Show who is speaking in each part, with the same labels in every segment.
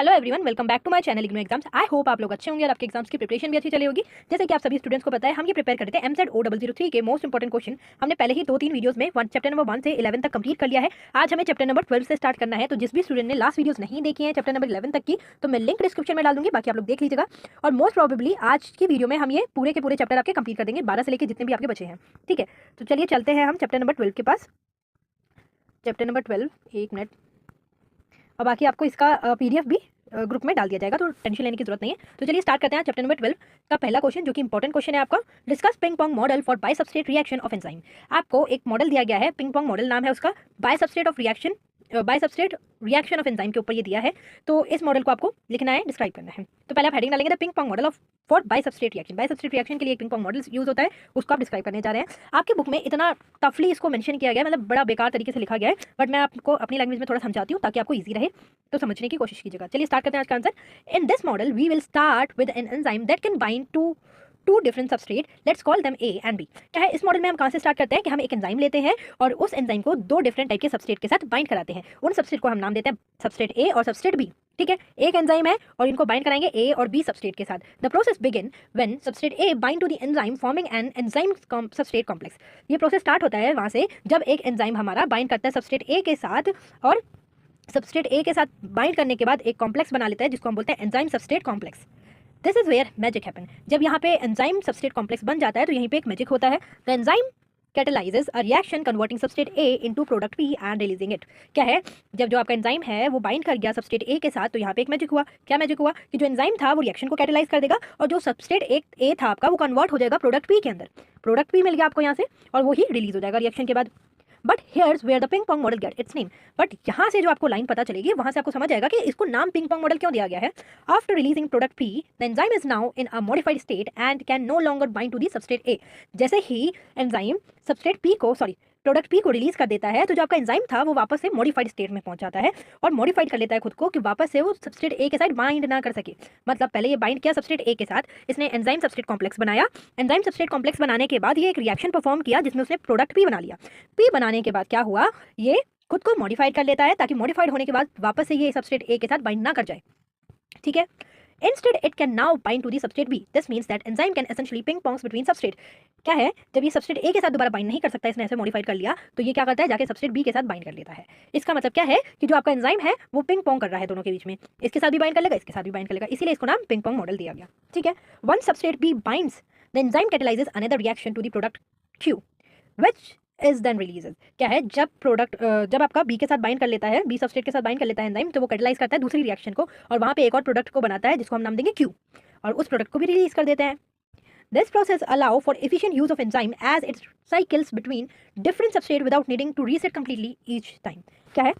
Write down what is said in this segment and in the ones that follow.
Speaker 1: Hello everyone, welcome back to my channel IGNOU exams. I hope आप लोग अच्छे होंगे और आपके एग्जाम्स की प्रिपरेशन भी अच्छी चली होगी। जैसे कि आप सभी स्टूडेंट्स को पता है, हम ये प्रिपेयर करते हैं एमसेट O003 के मोस्ट इंपॉर्टेंट क्वेश्चन। हमने पहले ही 2-3 वीडियोस में चैप्टर नंबर 1 से 11 तक कंप्लीट कर लिया है। आज हमें चैप्टर नंबर 12 से स्टार्ट करना है। तो जिस भी स्टूडेंट ने लास्ट वीडियोस नहीं देखी है चैप्टर नंबर 11 तक की, तो मैं लिंक डिस्क्रिप्शन में डाल दूंगी, बाकी आप लोग देख लीजिएगा। और मोस्ट प्रोबेबली आज की वीडियो में हम ये पूरे के पूरे चैप्टर आपके कंप्लीट कर देंगे, 12 से लेकर जितने भी आपके बचे हैं। ठीक है, तो चलिए चलते हैं हम चैप्टर नंबर 12 के पास। चैप्टर नंबर 12, एक मिनट, और बाकी आपको इसका PDF भी ग्रुप में डाल दिया जाएगा, तो टेंशन लेने की जरूरत नहीं है। तो चलिए स्टार्ट करते हैं चैप्टर नंबर 12 का पहला क्वेश्चन, जो कि इंपॉर्टेंट क्वेश्चन है आपका। Discuss ping pong model for bye substrate reaction of enzyme. आपको एक मॉडल दिया गया है, पिंग पोंग मॉडल नाम है उसका, bye substrate of reaction, bye substrate reaction of enzyme के ऊपर ये दिया है। तो इस मॉडल को आपको लिखना है, डिस्क्राइब करना है। तो पहले आप हेडिंग डालेंगे the ping pong model of for bye substrate reaction. Bye substrate reaction के लिए एक पिंग पोंग मॉडल यूज होता है, उसको आप डिस्क्राइब करने जा रहे हैं। आपके बुक में इतना टफली इसको मेंशन किया गया है, मतलब बड़ा बेकार तरीके से लिखा गया है, बट मैं आपको अपनी लैंग्वेज में थोड़ा समझाती हूँ ताकि आपको ईजी रहे, तो समझने की कोशिश कीजिएगा। चलिए स्टार्ट करते हैं आज का answer. In this model we will start with an enzyme that can bind to two different substrate, let's call them A and B। क्या है, इस मॉडल में हम कहाँ से स्टार्ट करते हैं कि हम एक एंजाइम लेते हैं और उस एंजाइम को दो डिफरेंट टाइप के सबस्ट्रेट के साथ बाइंड कराते हैं। उन सबस्ट्रेट को हम नाम देते हैं सबस्ट्रेट A और सबस्ट्रेट B। ठीक है, एक एंजाइम है और इनको बाइंड कराएंगे A और B सबस्ट्रेट के साथ। The process begin when substrate A bind to the enzyme forming an enzyme substrate complex. ये प्रोसेस स्टार्ट होता है वहाँ से जब एक एंजाइम हमारा बाइंड करता है सबस्ट्रेट A के साथ, और सबस्ट्रेट A के साथ बाइंड करने के बाद एक कॉम्प्लेक्स बना लेता है जिसको हम बोलते हैं enzyme substrate complex. This is where magic happen. जब यहाँ पे एंजाइम सबस्ट्रेट कॉम्प्लेक्स बन जाता है तो यहीं पे एक मैजिक होता है। The enzyme catalyzes a reaction converting substrate A into product B and releasing it। क्या है, जब जो आपका एंजाइम है वो बाइंड कर गया सबस्ट्रेट A के साथ, तो यहाँ पे एक मैजिक हुआ। क्या मैजिक हुआ कि जो एंजाइम था वो रिएक्शन को कैटेलाइज कर देगा और जो सबस्ट्रेट A था आपका वो कन्वर्ट हो जाएगा प्रोडक्ट B के अंदर। प्रोडक्ट B मिल गया आपको यहाँ से और वो ही रिलीज हो जाएगा रिएक्शन के बाद। But here's where the ping pong model get its name. But यहाँ से जो आपको लाइन पता चलेगी वहाँ से आपको समझ आएगा कि इसको नाम पिंग पोंग मॉडल क्यों दिया गया है। After releasing product P, the enzyme is now in a modified state and can no longer bind to the substrate A। जैसे ही एंजाइम सबस्ट्रेट P को प्रोडक्ट P को रिलीज कर देता है, तो जो आपका एंजाइम था वो वापस से मॉडिफाइड स्टेट में पहुंच जाता है और मॉडिफाइड कर लेता है खुद को कि वापस से वो सबस्ट्रेट A के साथ बाइंड ना कर सके। मतलब पहले ये बाइंड किया सबस्ट्रेट A के साथ, इसने एंजाइम सबस्ट्रेट कॉम्प्लेक्स बनाया। एंजाइम सबस्ट्रेट कॉम्प्लेक्स बनाने के बाद ये एक रिएक्शन परफॉर्म किया जिसमें उसने प्रोडक्ट P बना लिया। P बनाने के बाद क्या हुआ, ये खुद को मॉडिफाइड कर लेता है ताकि मॉडिफाइड होने के बाद वापस से ये सबस्ट्रेट A के साथ बाइंड ना कर जाए। ठीक है, Instead, it can now bind to the substrate B. This means that enzyme can essentially ping pongs between substrate। क्या है, जब ये सबस्ट्रेट A के साथ दोबारा बाइंड नहीं कर सकता, इसने ऐसे मॉडिफाइड कर लिया, तो ये क्या करता है, जाके सबस्ट्रेट B के साथ बाइंड कर लेता है। इसका मतलब क्या है कि जो आपका एंजाइम है वो पिंग पोंग कर रहा है दोनों के बीच में, इसके साथ भी बाइंड कर लेगा, इसके साथ भी बाइंड कर लेगा, इसीलिए इसको नाम पिंग पोंग मॉडल दिया गया। ठीक है, one substrate B binds, the enzyme catalyzes another reaction to the product Q, which is then releases. क्या है, जब आपका B के साथ बाइंड कर लेता है, B सबस्ट्रेट के साथ बाइंड कर लेता है एंजाइम, तो वो कैटेलाइज करता है दूसरी रिएक्शन को और वहाँ पे एक और प्रोडक्ट को बनाता है जिसको हम नाम देंगे Q, और उस प्रोडक्ट को भी रिलीज कर देते हैं। This process allow for efficient use of enzyme as it cycles between different substrate without needing to reset completely each time. क्या है,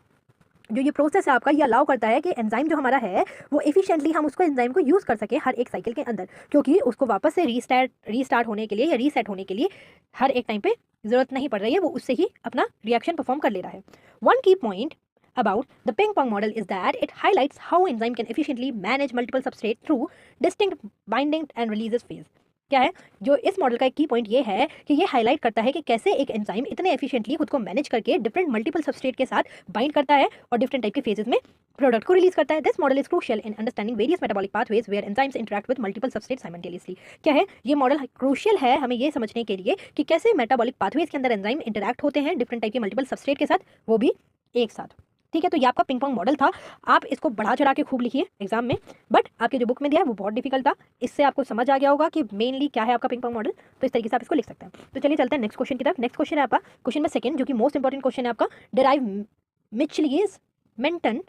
Speaker 1: जो ये प्रोसेस है आपका, ये अलाउ करता है कि एंजाइम जो हमारा है वो एफिशिएंटली हम उसको एंजाइम को यूज़ कर सके हर एक साइकिल के अंदर, क्योंकि उसको वापस से रीस्टार्ट होने के लिए या रीसेट होने के लिए हर एक टाइम पे ज़रूरत नहीं पड़ रही है, वो उससे ही अपना रिएक्शन परफॉर्म कर ले रहा है। वन की point about the ping pong model is that it highlights how enzyme can efficiently manage multiple substrates through distinct binding and releases phase। क्या है, जो इस मॉडल का एक की पॉइंट ये है कि ये हाईलाइट करता है कि कैसे एक एंजाइम इतने एफिशिएंटली खुद को मैनेज करके डिफरेंट मल्टीपल सबस्ट्रेट के साथ बाइंड करता है और डिफरेंट टाइप के फेजेस में प्रोडक्ट को रिलीज करता है। This model is crucial in understanding various metabolic pathways where enzymes interact with multiple substrate simultaneously. क्या है, ये मॉडल क्रूशियल है हमें ये समझने के लिए कि कैसे मेटाबॉलिक पाथवेज के अंदर एंजाइम इंटरैक्ट होते हैं डिफरेंट टाइप के मल्टीपल सबस्ट्रेट के साथ, वो भी एक साथ। ठीक है, तो ये आपका पिंग पोंग मॉडल था। आप इसको बढ़ा चढ़ा के खूब लिखिए एग्जाम में, बट आपके जो बुक में दिया है वो बहुत डिफिकल्ट था। इससे आपको समझ आ गया होगा कि मेनली क्या है आपका पिंग पोंग मॉडल, तो इस तरीके से आप इसको लिख सकते हैं। तो चलिए चलते हैं नेक्स्ट क्वेश्चन की तरफ। नेक्स्ट क्वेश्चन है आपका क्वेश्चन में सेकंड, जो कि मोस्ट इंपॉर्टेंट क्वेश्चन है आपका। Derive Michaelis Menten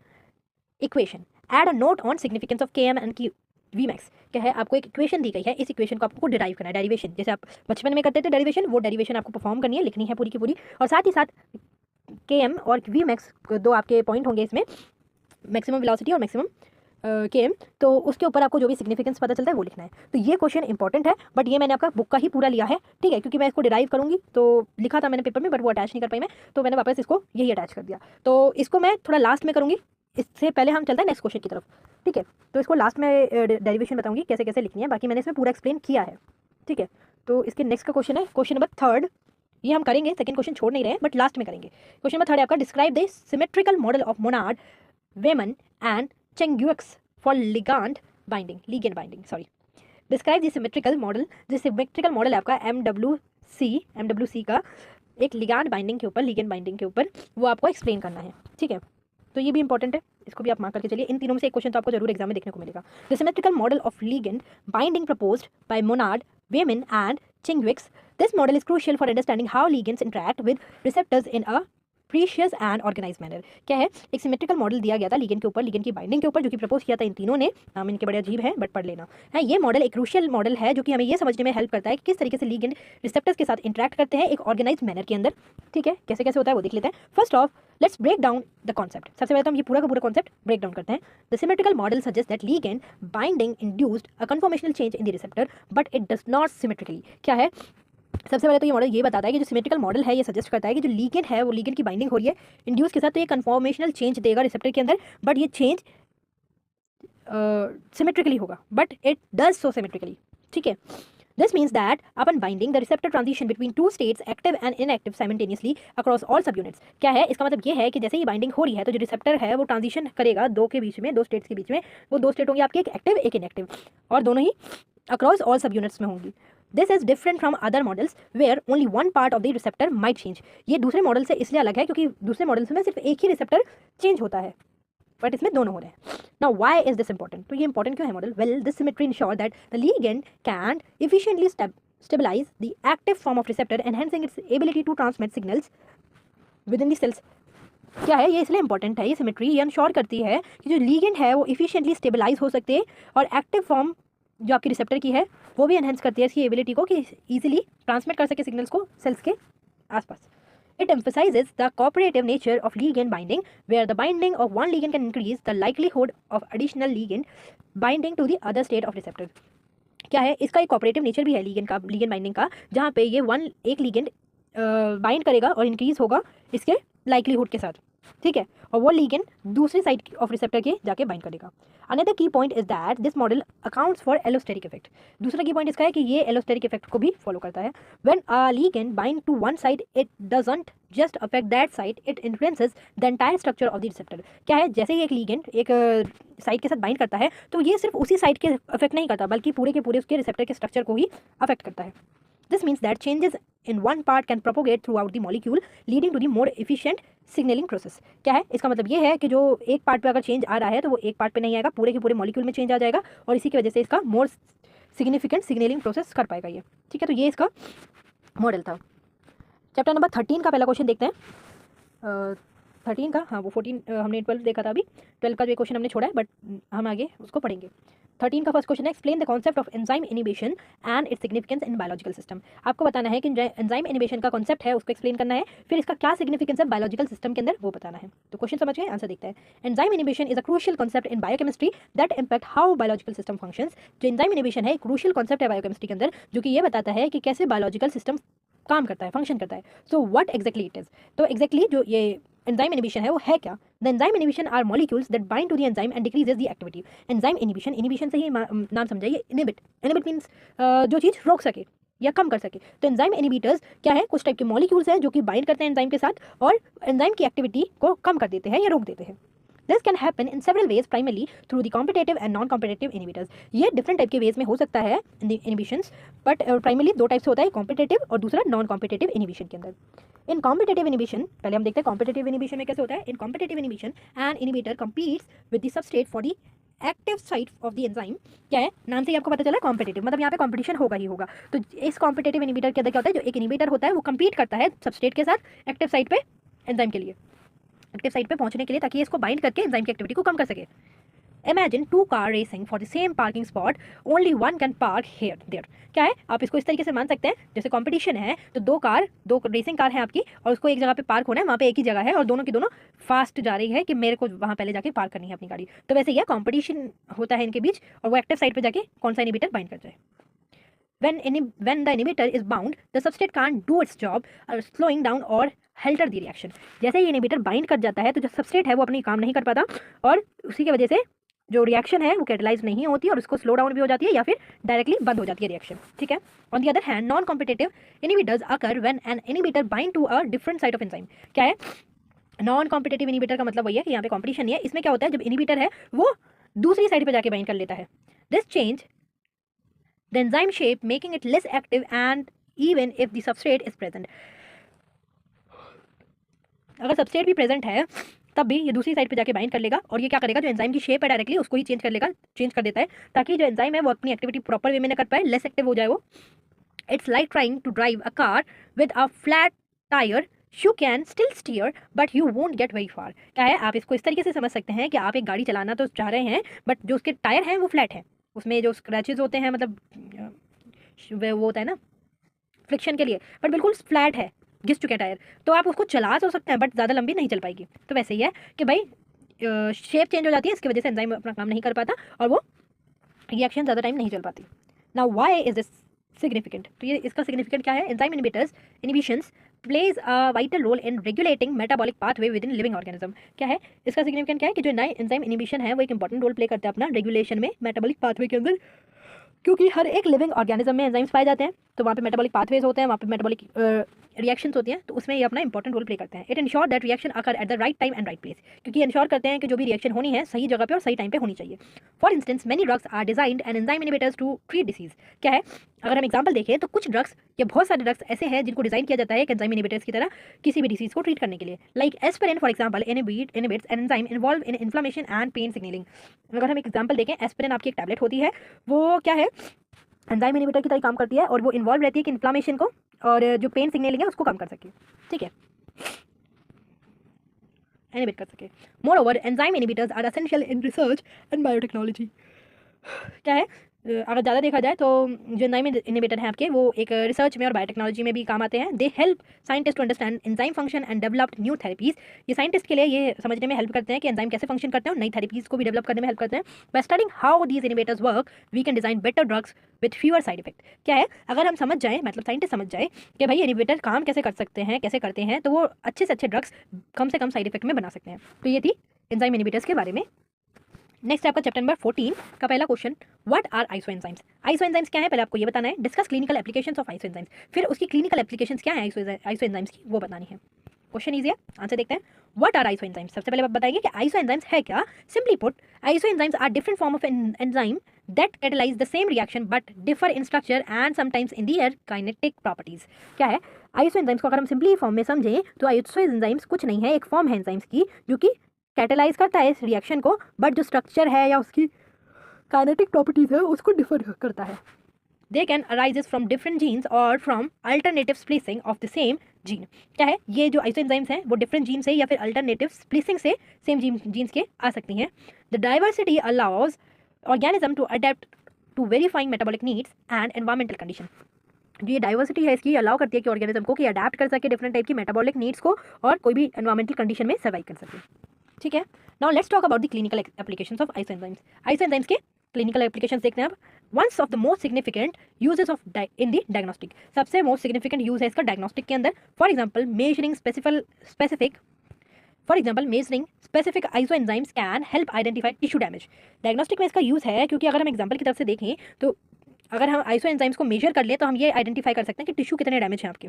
Speaker 1: equation, add a note on significance of Km and Vmax। क्या है, आपको एक इक्वेशन दी गई है, इस इक्वेशन को आपको डिराइव करना है, डेरिवेशन जैसे आप बचपन में करते थे डेरिवेशन, वो डेरिवेशन आपको परफॉर्म करनी है, लिखनी है पूरी की पूरी, और साथ ही साथ Km और Vmax दो आपके पॉइंट होंगे इसमें, मैक्सिमम वेलोसिटी और मैक्सिमम Km, तो उसके ऊपर आपको जो भी सिग्निफिकेंस पता चलता है वो लिखना है। तो ये क्वेश्चन इंपॉर्टेंट है, बट ये मैंने आपका बुक का ही पूरा लिया है। ठीक है, क्योंकि मैं इसको डिराइव करूंगी तो लिखा था मैंने पेपर में, बट वो अटैच नहीं कर पाई मैं, तो मैंने वापस इसको यही अटैच कर दिया। तो इसको मैं थोड़ा लास्ट में करूँगी, इससे पहले हम चलते हैं नेक्स्ट क्वेश्चन की तरफ। ठीक है, तो इसको लास्ट में डेरिवेशन बताऊंगी कैसे कैसे लिखनी है, बाकी मैंने इसमें पूरा एक्सप्लेन किया है। ठीक है, तो इसके नेक्स्ट का क्वेश्चन है क्वेश्चन नंबर थर्ड। ये हम करेंगे, सेकंड क्वेश्चन छोड़ नहीं रहे हैं, बट लास्ट में करेंगे। क्वेश्चन नंबर थर्ड है आपका, describe the symmetrical model of Monod Wyman and Changeux for ligand binding sorry. Describe the symmetrical model. जो सिमेट्रिकल मॉडल है आपका एमडब्ल्यू सी का एक लिगैंड बाइंडिंग के ऊपर वो आपको एक्सप्लेन करना है, ठीक है। तो ये भी इंपॉर्टेंट है, इसको भी आप मार्क करके चलिए। इन तीनों में से एक क्वेश्चन तो आपको जरूर एग्जाम में देखने को मिलेगा। The symmetrical model of ligand binding proposed by Monod, Wyman and Changeux. This model is crucial for understanding how ligands interact with receptors in a precious and organise manner. क्या है, एक सिमेट्रिकल मॉडल दिया गया था ligand के ऊपर, ligand की binding के ऊपर, जो कि प्रपोज किया था इन तीनों ने। नाम इनके बड़े अजीब है बट पढ़ लेना है। ये मॉडल एक क्रूशियल मॉडल है जो कि हमें ये समझने में हेल्प करता है कि किस तरीके से लिगेंड रिसेप्टर्स के साथ इंटरैक्ट करते हैं एक ऑर्गेनाइज मैनर के अंदर, ठीक है। कैसे कैसे होता है वो देख लेते हैं। First of let's break down the concept. सबसे पहले तो हम ये पूरा का पूरा कॉन्सेप्ट ब्रेक डाउन करते हैं। The symmetrical model suggest that ligand binding induced a conformational change in the receptor but it does not symmetrically. क्या है, सबसे पहले तो ये मॉडल ये बताता है कि जो सिमेट्रिकल मॉडल है ये सजेस्ट करता है कि जो लिगेंड है वो लिगेंड की बाइंडिंग हो रही है इंड्यूस के साथ, तो ये कन्फॉर्मेशनल चेंज देगा रिसेप्टर के अंदर, बट ये चेंज सिमेट्रिकली होगा, but it does so symmetrically, ठीक है। This means that upon binding, the receptor transition between two states, active and inactive, simultaneously across all subunits। क्या है, इसका मतलब ये है कि जैसे ही बाइंडिंग हो रही है तो जो रिसेप्टर है वो ट्रांजिशन करेगा दो स्टेट्स के बीच में। वो दो स्टेट होंगी आपकी, एक एक्टिव एक इनएक्टिव, और दोनों ही अक्रॉस ऑल सब यूनिट्स में होंगी। This is different from other models where only one part of the receptor might change. ये दूसरे मॉडल से इसलिए अलग है क्योंकि दूसरे मॉडल्स में सिर्फ एक ही रिसेप्टर चेंज होता है, बट इसमें दोनों हो रहे हैं। Now why is this important? तो ये इंपॉर्टेंट क्यों है model? Well, this symmetry ensure that the ligand can efficiently stabilize the active form of receptor, enhancing its ability to transmit signals within the cells। क्या है, ये इसलिए important है, ये सिमेट्री ये इंश्योर करती है कि जो लिगेंड है वो इफिशिएंटली स्टेबलाइज हो सकते हैं, और एक्टिव फॉर्म जो आपकी रिसेप्टर की है वो भी एनहेंस करती है इसकी एबिलिटी को कि इजीली ट्रांसमिट कर सके सिग्नल्स को सेल्स के आसपास। It emphasizes the cooperative nature of ligand binding, where the binding of one ligand can increase the likelihood of additional ligand binding to the other state of receptor। क्या है, इसका एक cooperative nature भी है ligand binding का, जहाँ पे ये एक लिगेंड बाइंड करेगा और इंक्रीज होगा इसके लाइकलीहुड के साथ, ठीक है, और वो लिगेंड दूसरी साइड ऑफ रिसेप्टर के जाके बाइंड करेगा। अनदर की point is that this model accounts for allosteric effect. दूसरा की पॉइंट इसका है कि ये एलोस्टेरिक इफेक्ट को भी फॉलो करता है। When a ligand bind to one site, it doesn't just affect that site, it influences the entire structure of the receptor. क्या है, जैसे ही एक लिगेंड एक साइड के साथ बाइंड करता है तो ये सिर्फ उसी साइड के अफेक्ट नहीं करता, बल्कि पूरे के पूरे उसके रिसेप्टर के स्ट्रक्चर को ही अफेक्ट करता है। This means that changes in one part can propagate throughout the molecule, leading to the more efficient signaling process। क्या है, इसका मतलब ये है कि जो एक पार्ट पे अगर चेंज आ रहा है तो वो एक पार्ट पे नहीं आएगा, पूरे के पूरे मॉलिक्यूल में चेंज आ जाएगा, और इसी की वजह से इसका मोर सिग्निफिकेंट सिग्नलिंग प्रोसेस कर पाएगा ये, ठीक है। तो ये इसका मॉडल था। चैप्टर नंबर 13 का पहला क्वेश्चन देखते हैं। 13 का, हाँ वो 14 हमने 12 देखा था, अभी 12 का जो क्वेश्चन हमने छोड़ा है, बट हम आगे उसको पढ़ेंगे। 13 का फर्स्ट क्वेश्चन है, explain the concept of enzyme inhibition and its significance in biological system. आपको बताना है कि एंजाइम इनिबिशन का कॉन्सेप्ट है उसको एक्सप्लेन करना है, फिर इसका क्या सिग्निफिकेंस है बायोलॉजिकल सिस्टम के अंदर वो बताना है। तो क्वेश्चन समझ गए, आंसर देखते हैं। Enzyme inhibition is a crucial concept in biochemistry that impact how biological system functions. जो एंजाइम इनिबिशन है, क्रूशियल कॉन्सेप्ट है बायोकेमिस्ट्री के अंदर, जो कि ये बताता है कि कैसे बायोलॉजिकल सिस्टम काम करता है, फंक्शन करता है। So what exactly it is? तो एग्जैक्टली जो ये एंजाइम इनिबिशन है वो है क्या? The enzyme inhibition are molecules that bind to the enzyme and decreases the activity. Enzyme inhibition से ही नाम समझाइए, इनिबिट मीन्स जो चीज़ रोक सके या कम कर सके। तो एंजाइम इनिबिटर्स क्या है, कुछ टाइप के मॉलिक्यूल्स हैं जो कि बाइंड करते हैं एंजाइम के साथ और एंजाइम की एक्टिविटी को कम कर देते हैं या रोक देते हैं। This can happen in several ways, primarily through the competitive and non-competitive inhibitors। ये डिफरेंट टाइप के वेज में हो सकता है इनिबिशंस, बट प्राइमरली दो टाइप से होता है, कॉम्पिटेटिव और दूसरा नॉन कॉम्पिटेटिव इनिबिशन के अंदर। इन कॉम्पिटेटिव इनिबिशन, पहले हम देखते हैं कॉम्पिटेटिव इनिबिशन में कैसे होता है। In competitive inhibition an inhibitor competes with the substrate for the active site of the enzyme. क्या है, नाम से ही आपको पता चला कॉम्पिटेटिव, मतलब यहाँ पे कॉम्पिटिशन होगा ही होगा। तो इस कॉम्पिटेटिव इनिबिटर के अंदर क्या होता है, जो एक इनिबिटर होता है वो कम्पीट करता है सबस्ट्रेट के साथ एक्टिव साइट पे एंजाइम के लिए, एक्टिव साइट पे पहुंचने के लिए, ताकि इसको बाइंड करके एंजाइम की एक्टिविटी को कम कर सके। Imagine two car racing for the same parking spot, only one can park here there। क्या है, आप इसको इस तरीके से मान सकते हैं, जैसे कंपटीशन है तो दो रेसिंग कार है आपकी, और उसको एक जगह पे पार्क होना है, वहाँ पे एक ही जगह है और दोनों की दोनों फास्ट जा रही है कि मेरे को वहाँ पहले जाके पार्क करनी है अपनी गाड़ी। तो वैसे यह कंपटीशन होता है इनके बीच, और वो एक्टिव साइट पे जाके कौन सा इनिबिटर बाइंड कर जाए। When the inhibitor is bound, the substrate can't do its job, slowing down or halter the reaction। जैसे ही इनिबिटर बाइंड कर जाता है तो जो सबस्ट्रेट है वो अपनी काम नहीं कर पाता, और उसी की वजह से जो रिएक्शन है वो कैटलाइज नहीं होती और उसको स्लो डाउन भी हो जाती है या फिर डायरेक्टली बंद हो जाती है रिएक्शन, ठीक है। On the other hand, non competitive inhibitors occur when an inhibitor bind to a different site of enzyme. क्या है, नॉन कॉम्पिटेटिव इनिबिटर का मतलब वही है कि यहाँ पे कॉम्पिटिशन नहीं है। इसमें क्या होता है, जब इनिबिटर है वो दूसरी साइड पे जाके बाइंड कर लेता है। This change the enzyme shape making it less active and even if the substrate is present. अगर सबस्ट्रेट भी प्रेजेंट है तब भी ये दूसरी साइड पे जाके बाइंड कर लेगा और ये क्या करेगा, जो एंजाइम की शेप है डायरेक्टली उसको ही चेंज कर देता है, ताकि जो एंजाइम है वो अपनी एक्टिविटी प्रॉपर वे में न कर पाए, लेस एक्टिव हो जाए वो। It's like trying to drive a car with a flat tyre, you can still steer but you won't get very far. क्या है, आप इसको इस तरीके से समझ सकते हैं कि आप एक गाड़ी चलाना तो चाह रहे हैं बट जो उसके टायर हैं वो फ्लैट है, उसमें जो स्क्रैचेस होते हैं मतलब वो होता है ना फ्रिक्शन के लिए, बट बिल्कुल फ्लैट है, घिस चुके हैं टायर, तो आप उसको चला तो सकते हैं बट ज़्यादा लंबी नहीं चल पाएगी। तो वैसे ही है कि भाई शेप चेंज हो जाती है, इसकी वजह से एंजाइम अपना काम नहीं कर पाता और वो रिएक्शन ज़्यादा टाइम नहीं चल पाती। Now why is this significant, तो ये इसका सिग्निफिकेंट क्या है, enzyme inhibitions plays a vital role in regulating metabolic pathway within living organism. क्या है इसका सिग्निफिकेंट, क्या है कि जो नए एंजाइम इनिबिशन है वो एक इंपॉर्टेंट रोल प्ले करता है अपना रेगुलेशन में मेटाबॉलिक पाथवे के अंदर, क्योंकि हर एक लिविंग ऑर्गेनिज्म में एंजाइम्स पाए जाते हैं, तो वहाँ पे मेटाबॉलिक पाथवेज होते हैं, वहाँ पे मेटाबॉलिक रिएक्शंस होती हैं, तो उसमें ये अपना इंपॉर्टेंट रोल प्ले करते हैं। It ensure that reaction occur at the right time and right place, क्योंकि ये इंश्योर करते हैं कि जो भी रिएक्शन होनी है सही जगह पे और सही टाइम पे होनी चाहिए। For instance many drugs are designed and enzyme inhibitors to treat disease. क्या है, अगर हम एग्जाम्पल देखें तो कुछ ड्रग्स या बहुत सारे ड्रग्स ऐसे हैं जिनको डिजाइन किया जाता है एंजाइम इनिबिटर्स की तरह किसी भी डिसीज को ट्रीट करने के लिए, like aspirin for example inhibits an enzyme involve in inflammation and pain signalling. अगर हम एक एग्जाम्पल देखें, एस्पिरिन आपकी एक टैबलेट होती है, वो क्या है एंजाइम इनिबिटर की तरह काम करती है और वो इन्वॉल्व रहती है कि इन्फ्लेमेशन को और जो पेन सिग्नलिंग है उसको कम कर सके, ठीक है, इनिबिट कर सके। Moreover enzyme inhibitors are essential in research and biotechnology. क्या है, अगर ज़्यादा देखा जाए तो जो एंजाइम इनिबिटर हैं आपके वो एक रिसर्च में और बायोटेक्नोलॉजी में भी काम आते हैं। They help scientist to understand enzyme function and developed new therapies. ये साइंटिस्ट के लिए ये समझने में हेल्प करते हैं कि एंजाइम कैसे फंक्शन करते हैं और नई थेरेपीज को भी डेवलप करने में हेल्प करते हैं। By studying how these inhibitors work we can design better drugs with fewer side effect. क्या है, अगर हम समझ जाएं, मतलब साइंटिस्ट समझ जाए कि भाई इनिबिटर काम कैसे कर सकते हैं, कैसे करते हैं, तो वो अच्छे से अच्छे ड्रग्स कम से कम साइड इफेक्ट में बना सकते हैं। तो ये थी एंजाइम इनिबिटर्स के बारे में। नेक्स्ट आपका चैप्टर नंबर 14 का पहला क्वेश्चन, व्हाट आर आइसोएंजाइम्स। आइसोएंजाइम्स क्या है पहले आपको ये बताना है। डिस्कस क्लिनिकल एप्लीकेशंस ऑफ आइसोएंजाइम्स, फिर उसकी क्लिनिकल एप्लीकेशंस क्या है आइसोएंजाइम्स की वो बतानी है। क्वेश्चन इजी है, आंसर देखते हैं। व्हाट आर आइसोएंजाइम्स, सबसे पहले आप बताएंगे कि आइसोएंजाइम्स है क्या। Simply put, isoenzymes are different form of enzyme that catalyse the same reaction but differ in structure and sometimes in their kinetic properties. क्या है, आइसोएंजाइम्स को अगर हम सिंपली फॉर्म में समझें तो आइसोएंजाइम्स कुछ नहीं है, एक फॉर्म है एंजाइम्स की जो कि कैटलाइज करता है इस रिएक्शन को, बट जो स्ट्रक्चर है या उसकी काइनेटिक प्रॉपर्टीज है उसको डिफर करता है। They can arises from different genes और from alternative splicing of the same gene. क्या है, ये जो आइसोएंजाइम्स हैं वो डिफरेंट जीन से या फिर अल्टरनेटिव स्प्लिसिंग से सेम जीन्स के आ सकती हैं। The diversity allows organism to adapt to verifying metabolic needs and environmental condition. जो ये डाइवर्सिटी है इसकी अलाउ करती है कि ऑर्गेनिज्म को कि अडेप्ट कर सके डिफरेंट टाइप की मेटाबॉलिक नीड्स को और कोई भी एनवायरमेंटल कंडीशन में सर्वाइव कर सके, ठीक है। Now let's talk about the clinical applications of isoenzymes. Isoenzymes के क्लिनिकल एप्लीकेशंस देखते हैं अब। Once of the most significant uses of in the diagnostic, सबसे मोस्ट सिग्निफिकेंट यूज है इसका डायग्नोस्टिक के अंदर। For example measuring specific isoenzymes can help identify tissue damage. Diagnostic में इसका यूज है क्योंकि अगर हम एग्जांपल की तरफ से देखें तो अगर हम आइसोएंजाइम्स को मेजर कर ले तो हम ये आइडेंटिफाई कर सकते हैं कि टिश्यू कितने डैमेज हैं आपके।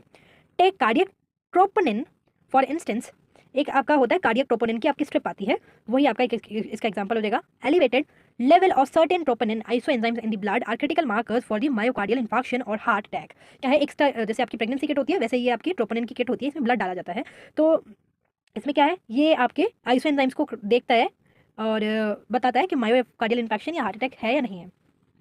Speaker 1: Take cardiac troponin for instance, एक आपका होता है कार्डियक ट्रोपोनिन की आपकी स्ट्रिप आती है, वही आपका इसका एग्जांपल हो जाएगा। Elevated level of certain troponin isoenzymes in the blood are critical markers for the myocardial infarction और हार्ट अटैक। क्या है, एक जैसे आपकी प्रेगनेंसी किट होती है वैसे ये आपकी ट्रोपोनिन की किट होती है, इसमें ब्लड डाला जाता है। तो इसमें क्या है, ये आपके आइसोएंजाइम्स को देखता है और बताता है कि मायोकार्डियल इंफेक्शन या हार्ट अटैक है या नहीं है,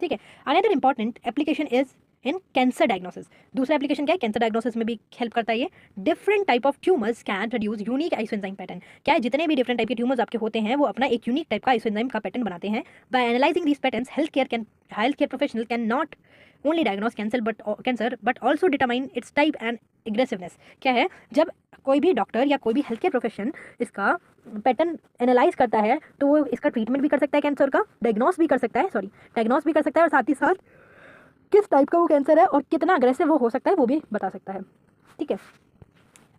Speaker 1: ठीक है। Another important application is in cancer diagnosis. दूसरा एप्लीकेशन क्या है, कैंसर डायग्नोसिस में भी हेल्प करता है ये। Different type of tumours can produce unique isoenzyme pattern. क्या है, जितने भी डिफरेंट टाइप के ट्यूमर्स आपके होते हैं वो अपना एक यूनिक टाइप का आइसोएंजाइम का पैटर्न बनाते हैं। By analysing these patterns health care professional can not only diagnose cancer but also determine its type and aggressiveness. क्या है, जब कोई भी डॉक्टर या कोई भी हेल्थ केयर प्रोफेशन इसका पैटर्न एनालाइज करता है तो वो इसका ट्रीटमेंट भी कर सकता है, कैंसर का डायग्नोस भी कर सकता है और साथ ही साथ किस टाइप का वो कैंसर है और कितना अग्रेसिव वो हो सकता है वो भी बता सकता है, ठीक है।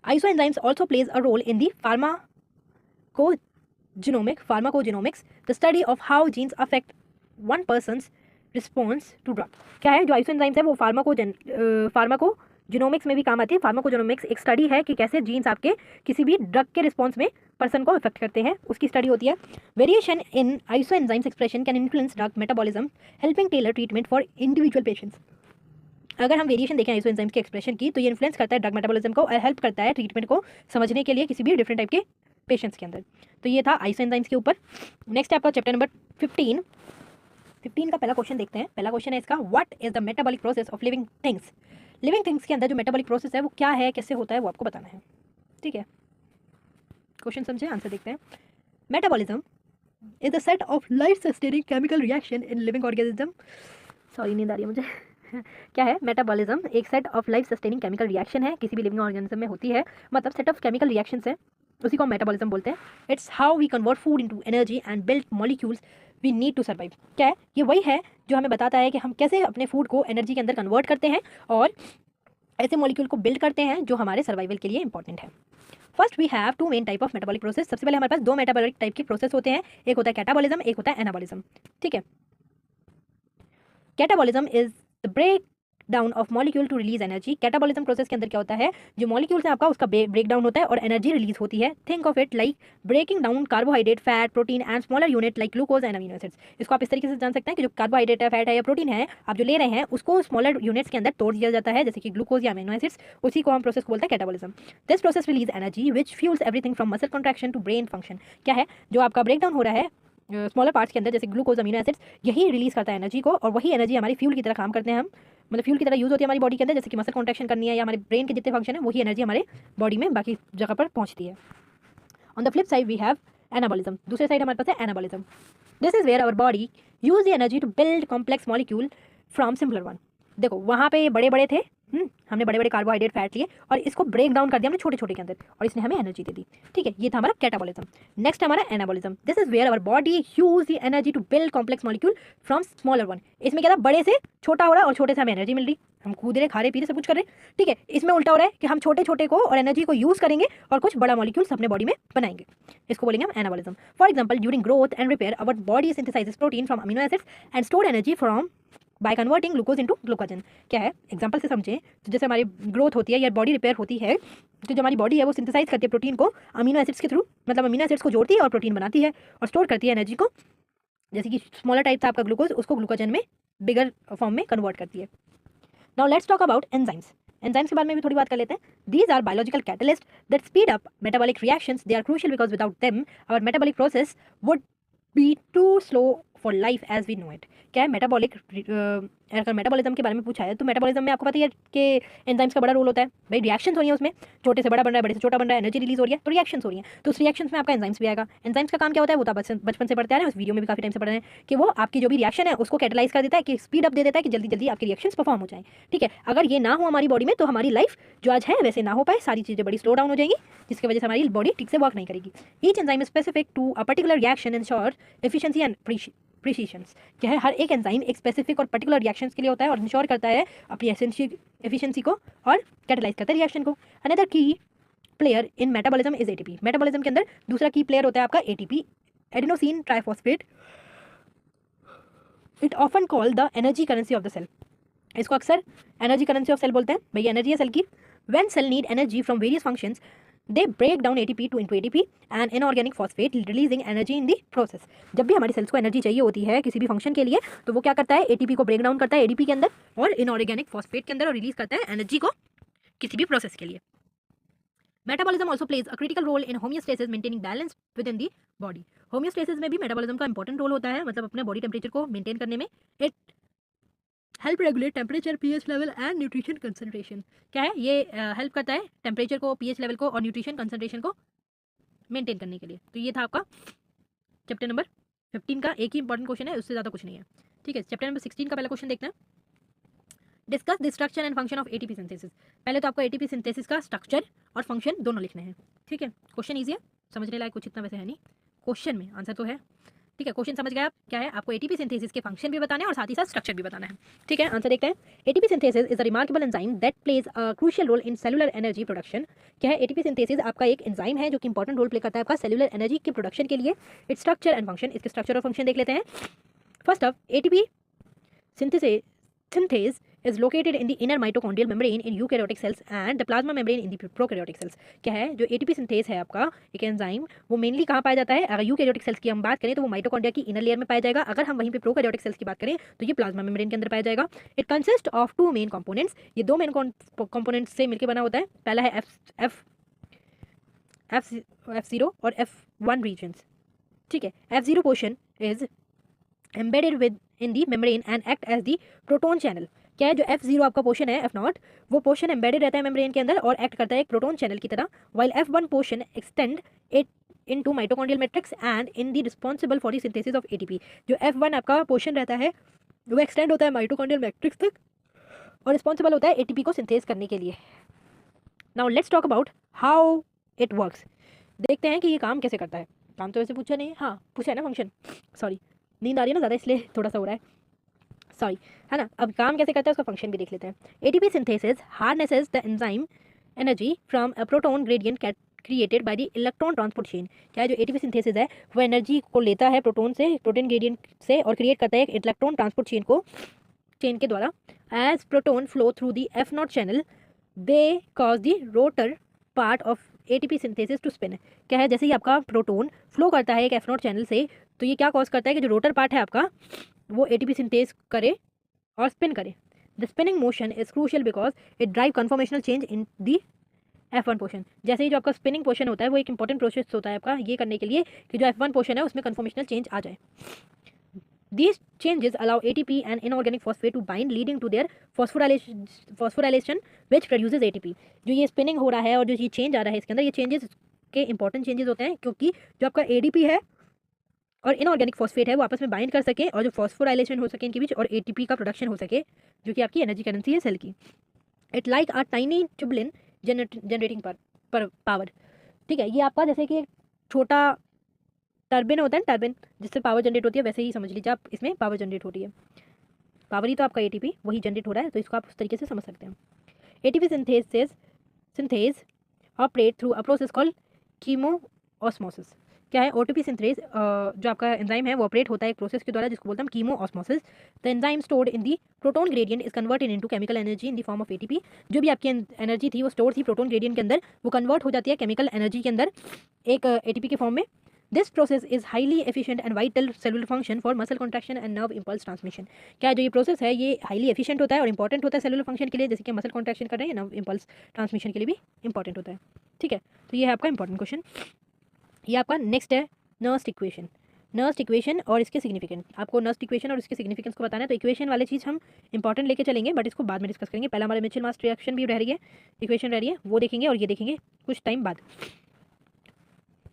Speaker 1: Isoenzymes also plays a role in the pharmacogenomics, the study of how genes affect one person's response to drug. क्या है, जो आइसोएंजाइम्स है वो जीनोमिक्स में भी काम आती है। फार्माकोजेनोमिक्स एक स्टडी है कि कैसे जीन्स आपके किसी भी ड्रग के रिस्पॉन्स में पर्सन को इफेक्ट करते हैं, उसकी स्टडी होती है। Variation in isoenzymes expression can influence drug metabolism helping tailor treatment for individual patients. अगर हम वेरिएशन देखें आइसोएंजाइम्स के एक्सप्रेशन की, तो ये इन्फ्लुएंस करता है ड्रग मेटाबॉलिज्म को और हेल्प करता है ट्रीटमेंट को समझने के लिए किसी भी डिफरेंट टाइप के पेशेंट्स के अंदर। तो ये था आइसोएंजाइम्स के ऊपर। नेक्स्ट है आपका चैप्टर नंबर 15 का पहला क्वेश्चन देखते हैं। पहला क्वेश्चन है इसका, what is the metabolic process of living things. Living things के अंदर जो मेटाबॉलिक प्रोसेस है वो क्या है, कैसे होता है, वो आपको बताना है। ठीक है, क्वेश्चन समझे, आंसर देखते हैं। Metabolism is the set of life sustaining chemical reaction in living organism. Sorry, नींद आ रही है मुझे। क्या है मेटाबॉलिज्म? एक set of life sustaining chemical reaction है, किसी भी लिविंग ऑर्गेनिज्म में होती है, मतलब सेट ऑफ केमिकल रिएक्शंस है, उसी को हम मेटाबॉलिज्म बोलते हैं। It's how we convert food into energy and build molecules we need to survive. क्या है? ये वही है जो हमें बताता है कि हम कैसे अपने फूड को एनर्जी के अंदर कन्वर्ट करते हैं और ऐसे मॉलिक्यूल को बिल्ड करते हैं जो हमारे सर्वाइवल के लिए इंपॉर्टेंट है। First we have two main type of metabolic process. सबसे पहले हमारे पास दो मेटाबॉलिक टाइप के प्रोसेस होते हैं, एक होता है कैटाबॉलिज्म, एक होता है एनाबॉलिज्म। ठीक है, catabolism is the break down of molecule to release energy. Catabolism process के अंदर क्या होता है, जो मॉलिक्यूल्स है आपका उसका ब्रेक डाउन होता है और एनर्जी रिलीज होती है। Think of it like breaking down carbohydrate, fat, protein and smaller unit like glucose and amino acids. इसको आप इस तरीके से जान सकते हैं कि जो कार्बोहाइड्रेट है, फैट है या प्रोटीन है, आप जो ले रहे हैं उसको स्मॉलर यूनिट्स के अंदर तोड़ दिया जाता है, जैसे कि ग्लूकोज या अमीनो एसिड्स। उसी को हम प्रोसेस को बोलते हैं catabolism. This process release energy which fuels everything from muscle contraction to brain function. क्या है, जो आपका ब्रेक डाउन हो रहा है स्मॉलर पार्ट्स के अंदर, जैसे ग्लूकोज, अमीनो एसिड्स, यही रिलीज करता है एनर्जी को, और वही एनर्जी हमारी फ्यूल की तरह काम करते हैं हम, मतलब फ्यूल की तरह यूज होती है हमारी बॉडी के अंदर, जैसे कि मसल कॉन्ट्रैक्शन करनी है या हमारे ब्रेन के जितने फंक्शन है, वही एनर्जी हमारे बॉडी में बाकी जगह पर पहुंचती है। On the flip side we have anabolism. दूसरे साइड हमारे पास है anabolism. This is where our body use the energy to build complex molecule from simpler one. देखो वहाँ पे बड़े बड़े थे, हमने बड़े बड़े कार्बोहाइड्रेट फैट लिए और इसको ब्रेक डाउन कर दिया हमने छोटे छोटे के अंदर, और इसने हमें एनर्जी दे दी। ठीक है, ये था हमारा कैटाबॉलिज्म। नेक्स्ट हमारा anabolism. This is where our body use the energy to build complex molecule from smaller one. इसमें क्या था, बड़े से छोटा हो रहा है और छोटे से हमें एनर्जी मिल रही, हम कूद रहे, खा रहे, पी रहे, सब कुछ कर रहे। ठीक है, इसमें उल्टा हो रहा है कि हम छोटे छोटे को और एनर्जी को यूज करेंगे और कुछ बड़ा मॉलिक्यूल्स अपने बॉडी में बनाएंगे, इसको बोलेंगे हम anabolism. For example, during growth and repair our body synthesizes protein from amino acids and store energy from by converting glucose into glycogen. क्या है, एग्जांपल से समझें, तो जैसे हमारी ग्रोथ होती है या बॉडी रिपेयर होती है, तो जो हमारी बॉडी है वो सिंथेसाइज करती है प्रोटीन को अमीनो एसिड्स के थ्रू, मतलब अमीनो एसिड्स को जोड़ती है और प्रोटीन बनाती है और स्टोर करती है एनर्जी को, जैसे कि स्मॉलर टाइप था आपका ग्लूकोज, उसको ग्लूकोजन में बिगर फॉर्म में कन्वर्ट करती है। Now let's talk about enzymes. Enzymes के बारे में भी थोड़ी बात कर लेते हैं। These are biological catalyst that speed up metabolic reactions. They are crucial because without them our metabolic process would be too slow for life as we know it. क्या है, मेटाबॉलिक, अगर मेटाबॉलिज्म के बारे में पूछा है तो मेटाबॉलिज्म में आपको पता ही है कि एंजाइम्स का बड़ा रोल होता है। भाई रिएक्शंस हो रही है, उसमें छोटे से बड़ा बन रहा है, बड़े से छोटा बन रहा है, एनर्जी रिलीज हो रही है, तो रिएक्शंस हो रही है, तो उस रिएक्शंस में आपका एंजाइम्स भी आएगा। एंजाइम्स का काम क्या होता है, वो तो बचपन से पढ़ते आ रहे हैं, उस वीडियो में भी काफी टाइम से पढ़ रहे हैं कि वो आपकी जो भी रिएक्शन है उसको कैटलाइज कर देता है, कि स्पीड अप दे देता है कि जल्दी जल्दी आपकी रिएक्शंस परफॉर्म हो जाए। ठीक है, अगर ये ना हो हमारी बॉडी में तो हमारी लाइफ जो आज है वैसे ना हो पाए, सारी चीजें बड़ी स्लो डाउन हो जाएंगी, जिसकी वजह से हमारी बॉडी ठीक से वर्क नहीं करेगी। Each enzyme is specific to a particular reaction ensure efficiency and precisions. क्या है, हर एक एंजाइम एक स्पेसिफिक और पर्टिकुलर रिएक्शंस के लिए होता है और इंश्योर करता है अपनी एफिशिएंसी को और कैटलाइज करता है रिएक्शन को। Another key player in metabolism is ATP. Metabolism के अंदर दूसरा की प्लेयर होता है आपका ATP, adenosine triphosphate. It often called the energy currency of the cell. इसको अक्सर एनर्जी करेंसी ऑफ सेल बोलते हैं। भैया एनर्जी है सेल की। When cell need energy from various functions they break down ATP to into ATP and inorganic phosphate releasing energy in the process. जब भी हमारी सेल्स को एनर्जी चाहिए होती है किसी भी फंक्शन के लिए, तो वो क्या करता है, ATP को ब्रेक डाउन करता है ADP के अंदर और इनऑर्गेनिक फॉस्फेट के अंदर और रिलीज करता है एनर्जी को किसी भी प्रोसेस के लिए। Metabolism also plays a critical role in homeostasis maintaining balance within the body. Homeostasis में भी मेटाबॉलिज्म का इंपॉर्टेंट रोल होता है, मतलब अपने बॉडी टेम्परेचर को मेंटेन करने में। It help regulate temperature, pH level and nutrition concentration. क्या है, ये हेल्प करता है टेम्परेचर को, pH लेवल को और न्यूट्रिशन कंसंट्रेशन को मेंटेन करने के लिए। तो ये था आपका चैप्टर नंबर 15 का एक ही इंपॉर्टेंट क्वेश्चन है, उससे ज़्यादा कुछ नहीं है। ठीक है, चैप्टर नंबर 16 का पहला क्वेश्चन देखते हैं। Discuss the structure and function of ATP synthesis. पहले तो आपको ATP सिंथेसिस का स्ट्रक्चर और फंक्शन दोनों लिखने हैं। ठीक है, क्वेश्चन ईजी है, समझने लायक कुछ इतना वैसे है नहीं क्वेश्चन में, आंसर तो है। ठीक है, क्वेश्चन समझ गए आप, क्या है, आपको ATP सिंथेसिस के फंक्शन भी बताना है और साथ ही साथ स्ट्रक्चर भी बताना है। ठीक है, आंसर देखते हैं। ATP synthesis is a remarkable enzyme that plays a crucial role in cellular energy production. क्या है, ATP सिंथेसिस आपका एक एंजाइम है जो कि इंपॉर्टेंट रोल प्ले करता है आपका सेलुलर एनर्जी के प्रोडक्शन के लिए। इट्स स्ट्रक्चर एंड फंक्शन, इसके स्ट्रक्चर और फंक्शन देख लेते हैं। First of, ATP synthase is located in the inner mitochondrial membrane in eukaryotic cells and the plasma membrane in the prokaryotic cells। क्या है जो एटीपी सिंथेस है आपका एक एंजाइम, वो मेनली कहाँ पाया जाता है? अगर यूकैरियोटिक सेल्स की हम बात करें तो वो माइटोकॉन्ड्रिया की इनर लेयर में पाया जाएगा। अगर हम वहीं पे प्रोकैरियोटिक सेल्स की बात करें तो ये प्लाज्मा मेम्ब्रेन के अंदर पाया जाएगा। It consist of two main components, ये दो मेन कंपोनेंट्स से मिलकर बना होता है। पहला है F0 और F1 रीजन्स, ठीक है। F0 portion is embedded within the membrane and act as the proton channel. क्या है जो F0 आपका पोर्शन है F0, वो पोर्शन एम्बेडेड रहता है मेम्ब्रेन के अंदर और एक्ट करता है एक प्रोटोन चैनल की तरह, while F1 portion extend it into mitochondrial matrix and in the responsible for the synthesis of ATP. जो F1 आपका पोर्शन रहता है वो एक्सटेंड होता है माइटोकॉन्ड्रियल मैट्रिक्स तक और रिस्पॉन्सिबल होता है एटीपी को सिंथेस करने के लिए। Now let's talk about how it works. देखते हैं कि ये काम कैसे करता है। काम तो वैसे पूछा नहीं, हाँ पूछा है ना फंक्शन, सॉरी नींद आ रही है ना ज़्यादा इसलिए थोड़ा सा हो रहा है, सॉरी, है ना। अब काम कैसे करता है उसका फंक्शन भी देख लेते हैं। ATP synthesis harnesses the enzyme energy from a proton gradient created by the electron transport chain. क्या है जो एटीपी सिंथेसिस है वो एनर्जी को लेता है प्रोटोन से, प्रोटोन ग्रेडियंट से, और क्रिएट करता है एक इलेक्ट्रॉन ट्रांसपोर्ट चेन के द्वारा। As proton flow through the F0 channel they cause the rotor part of ATP synthesis to spin. क्या है जैसे ही आपका प्रोटोन फ्लो करता है एक F0 चैनल से, तो ये क्या कॉज करता है कि जो रोटर पार्ट है आपका वो एटीपी सिंथेस करे और स्पिन करे। The spinning motion is crucial because it drive conformational change in the F1 portion. जैसे ही जो आपका स्पिनिंग पोर्शन होता है वो एक इंपॉर्टेंट प्रोसेस होता है आपका ये करने के लिए कि जो F1 पोर्शन है उसमें कन्फॉर्मेशनल चेंज आ जाए। These changes allow ATP and inorganic phosphate to bind, leading to their phosphorylation, which produces ATP। जो ये स्पिनिंग हो रहा है और जो ये चेंज आ रहा है इसके अंदर, ये चेंजेस के इंपॉर्टेंट चेंजेस होते हैं क्योंकि जो आपका ADP है और इनऑर्गेनिक फॉस्फेट है वो आपस में बाइंड कर सके और जो फॉस्फोराइलेशन हो सके इनके बीच और ATP का प्रोडक्शन हो सके, जो कि आपकी एनर्जी करेंसी है सेल की। It like a tiny tubulin generating power, ठीक है। ये आपका जैसे कि एक छोटा टर्बिन होता है, टर्बिन जिससे पावर जनरेट होती है, वैसे ही समझ लीजिए आप इसमें पावर जनरेट होती है। पावर ही तो आपका ATP वही जनरेट हो रहा है, तो इसको आप उस तरीके से समझ सकते हैं। ATP synthase operate through a process called chemiosmosis. क्या है ओटीपी सिंथेस जो आपका एंजाइम है वो ऑपरेट होता है एक प्रोसेस के द्वारा जिसको बोलते हैं chemiosmosis. The enzyme stored in the proton gradient is converted into chemical energy in the form of ATP। जो भी आपकी एनर्जी थी वो स्टोर थी प्रोटोन ग्रेडियंट के अंदर, वो कन्वर्ट हो जाती है केमिकल एनर्जी के अंदर एक ATP के फॉर्म में। This process is highly efficient and vital cellular function for muscle contraction and nerve impulse transmission. क्या है जो ये प्रोसेस है ये हाईली एफिशिएंट होता है और इंपॉर्टेंट होता है सेलुलर फंक्शन के लिए, जैसे कि मसल कॉन्ट्रैक्शन कर रहे हैं, नर्व इम्पल्स ट्रांसमिशन के लिए भी इंपॉर्टेंट होता है, ठीक है। तो ये है आपका इंपॉर्टेंट क्वेश्चन। ये आपका नेक्स्ट है नर्स्ट इक्वेशन। नर्स्ट इक्वेशन और इसके सिग्निफिकेंस, आपको नर्स्ट इक्वेशन और इसके सिग्निफिकेंस को बताना है। तो इक्वेशन वाली चीज़ हम इंपॉर्टेंट लेके चलेंगे बट इसको बाद में डिस्कस करेंगे। पहला हमारे मिचेल मास रिएक्शन भी रह रही है, इक्वेशन रह रही है, वो देखेंगे और ये देखेंगे कुछ टाइम बाद,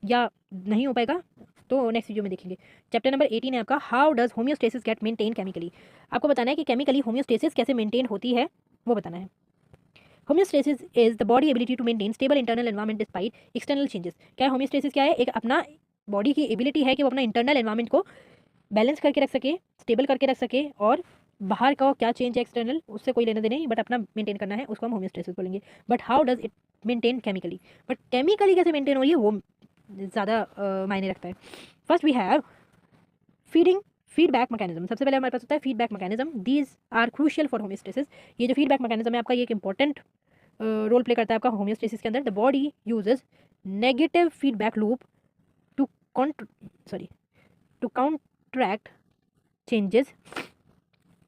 Speaker 1: या नहीं हो पाएगा तो नेक्स्ट वीडियो में देखेंगे। चैप्टर नंबर 18 है आपका how does homeostasis get maintain chemically. आपको बताना है कि केमिकली होम्योस्टेसिस कैसे मेंटेन होती है वो बताना है। Homeostasis is the body ability to maintain stable internal environment despite external changes. क्या है होम्योस्टेसिस? क्या है एक अपना बॉडी की एबिलिटी है कि वो अपना इंटरनल एनवायरनमेंट को बैलेंस करके रख सके, स्टेबल करके रख सके, और बाहर का क्या चेंज है एक्सटर्नल उससे कोई लेना देना नहीं, बट अपना मेंटेन करना है, उसको हम होम्योस्टेसिस बोलेंगे। But how does it maintain chemically, but chemically कैसे मेंटेन हो रही है वो ज़्यादा मायने रखता है। First we have feedback mechanism. सबसे पहले हमारे पास होता है feedback mechanism. These are crucial for homeostasis. ये जो फीडबैक मैकेनिज्म है आपका ये एक इंपॉर्टेंट रोल प्ले करता है आपका होम्योस्टेसिस के अंदर। The body uses negative feedback loop to counteract changes.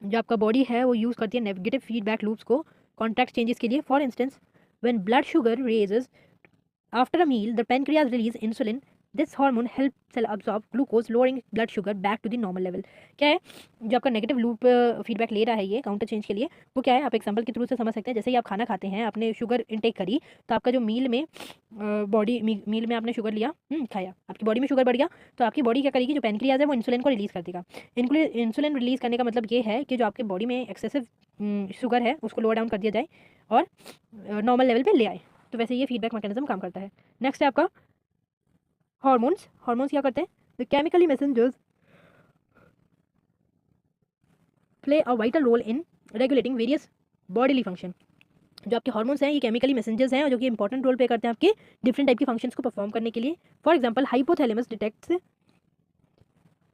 Speaker 1: जो आपका बॉडी है वो यूज़ करती है नेगेटिव फीडबैक लूप्स को कॉन्ट्रैक्ट चेंजेस के लिए। For instance when blood sugar rises after a meal the pancreas release insulin. This hormone help cell absorb glucose lowering blood sugar back to the normal level. क्या है जो आपका negative loop feedback ले रहा है ये काउंटर चेंज के लिए, वो क्या है आप एग्जांपल के थ्रू से समझ सकते हैं। जैसे ही आप खाना खाते हैं, आपने शुगर इंटेक करी, तो आपका जो मील में आपने शुगर लिया, खाया, आपकी बॉडी में शुगर बढ़ गया, तो आपकी बॉडी क्या करेगी, जो पेनक्रियाज है वो इंसुलिन को रिलीज़ कर देगा। इंसुलिन रिलीज़ करने का मतलब ये है कि जो आपके बॉडी में एक्सेसिव शुगर है उसको लोअर डाउन कर दिया जाए और नॉर्मल लेवल पर ले आए। तो वैसे ये फीडबैक मैकेनिज्म काम करता है। नेक्स्ट है आपका हॉर्मोन्स। हॉर्मोन्स क्या करते हैं? The chemically messengers play a vital role in regulating various bodily function. जो आपके हॉर्मोन्स हैं ये केमिकली मैसेंजर्स हैं और जो कि इंपॉर्टेंट रोल प्ले करते हैं आपके डिफरेंट टाइप के फंक्शंस को परफॉर्म करने के लिए। For example hypothalamus detects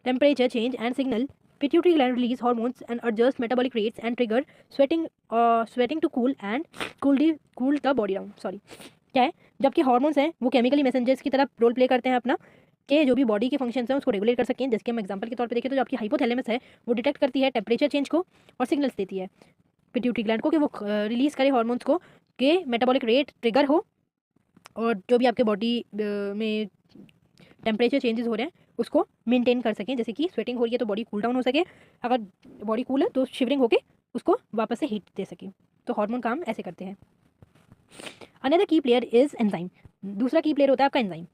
Speaker 1: temperature change and signal pituitary gland release hormones and adjust metabolic rates and trigger sweating to cool the body down. Sorry, क्या है, जबकि हार्मोन्स हैं वो केमिकली मैसेंजर्स की तरह रोल प्ले करते हैं अपना, कि जो भी बॉडी के फंक्शंस हैं उसको रेगुलेट कर सकें। जैसे कि हम एग्जांपल के तौर पे देखें तो जो आपकी हाइपोथैलेमस है वो डिटेक्ट करती है टेम्परेचर चेंज को और सिग्नल्स देती है पिट्यूटरी ग्लैंड को कि वो रिलीज करे हार्मोन्स को, कि मेटाबॉलिक रेट ट्रिगर हो और जो भी आपके बॉडी में टेम्परेचर चेंजेस हो रहे हैं उसको मेंटेन कर सकें। जैसे कि स्वेटिंग हो रही है तो बॉडी कूल डाउन हो सके, अगर बॉडी कूल है तो शिवरिंग होके उसको वापस से हीट दे सके। तो हार्मोन काम ऐसे करते हैं। Another key player is enzyme. दूसरा की प्लेयर होता है आपका enzyme.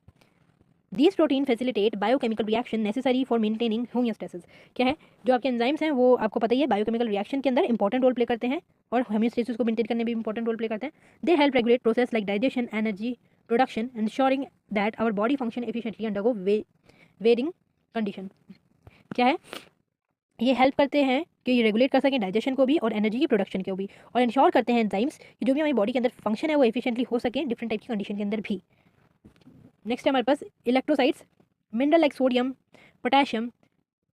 Speaker 1: These protein facilitate biochemical reaction necessary for maintaining homeostasis। क्या है, जो आपके एंजाइम्स हैं वो आपको पता ही है बायोकेमिकल रिएक्शन के अंदर इंपॉर्टेंट रोल प्ले करते हैं और होम्योस्टेसिस को मेंटेन करने में भी इंपॉर्टेंट रोल प्ले करते हैं। They help regulate process like digestion, energy production, ensuring that our body function efficiently undergo varying condition. क्या है, ये हेल्प करते हैं कि ये रेगुलेट कर सकें डाइजेशन को भी और एनर्जी की प्रोडक्शन को भी, और इंश्योर करते हैं एंजाइम्स कि जो भी हमारी बॉडी के अंदर फंक्शन है वो एफिशिएंटली हो सके डिफरेंट टाइप की कंडीशन के अंदर भी। नेक्स्ट है हमारे पास electrolytes, mineral like sodium, potassium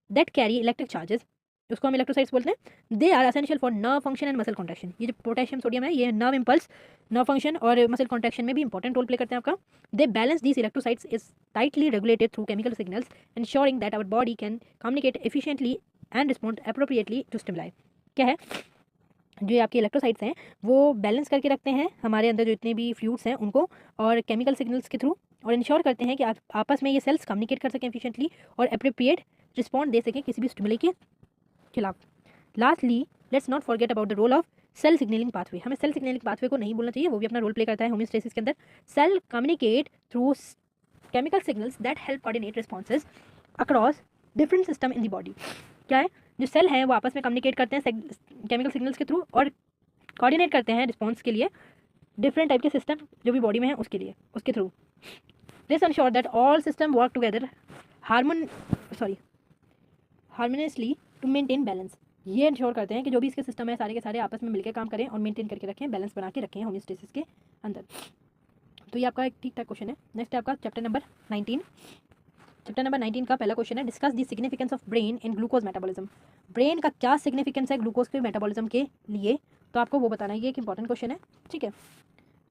Speaker 1: that carry electric charges, उसको हम इलेक्ट्रोसाइट्स बोलते हैं। They are essential for nerve function and muscle contraction. ये जो पोटेशियम सोडियम है ये नर्व इम्पल्स, नर्व फंक्शन और मसल कॉन्ट्रैक्शन में भी इंपॉर्टेंट रोल प्ले करते हैं आपका। The balance these electrolytes is tightly regulated through chemical signals ensuring that our body can communicate efficiently and respond appropriately to stimuli. क्या है, जो आपके इलेक्ट्रोसाइट्स हैं वो बैलेंस करके रखते हैं हमारे अंदर जो इतने भी फ्लूइड्स हैं उनको, और केमिकल सिग्नल्स के थ्रू, और इंश्योर करते हैं कि आप आपस में ये सेल्स कम्युनिकेट कर सकें एफिशिएंटली और अप्रोप्रिएट रिस्पॉन्ड दे सकें किसी भी स्टिमुलाई के खिलाफ। Lastly let's not forget about the role of cell signaling pathway. हमें सेल सिग्नलिंग पाथवे को नहीं भूलना चाहिए, वो भी अपना रोल प्ले करता है होम्योस्टेसिस के अंदर। Cell communicate through chemical signals that help coordinate responses across different system in the body. क्या है, जो सेल हैं वो आपस में कम्युनिकेट करते हैं केमिकल सिग्नल्स के थ्रू और कोऑर्डिनेट करते हैं रिस्पॉन्स के लिए डिफरेंट टाइप के सिस्टम जो भी बॉडी में है उसके लिए, उसके थ्रू। This ensure that all system work together harmoniously to maintain balance. ये इंश्योर करते हैं कि जो भी इसके सिस्टम है सारे के सारे आपस में मिलकर काम करें और मेंटेन करके रखें, बैलेंस बना के रखें होम्योस्टेसिस के अंदर। तो ये आपका एक ठीक ठाक क्वेश्चन है। नेक्स्ट है आपका चैप्टर नंबर 19। चैप्टर नंबर 19 का पहला क्वेश्चन है, discuss the significance of brain in glucose metabolism. Brain का क्या सिग्निफिकेंस है ग्लूकोज के मेटाबॉलिज्म के लिए, तो आपको वो बताना है। ये एक इंपॉर्टेंट क्वेश्चन है, ठीक है।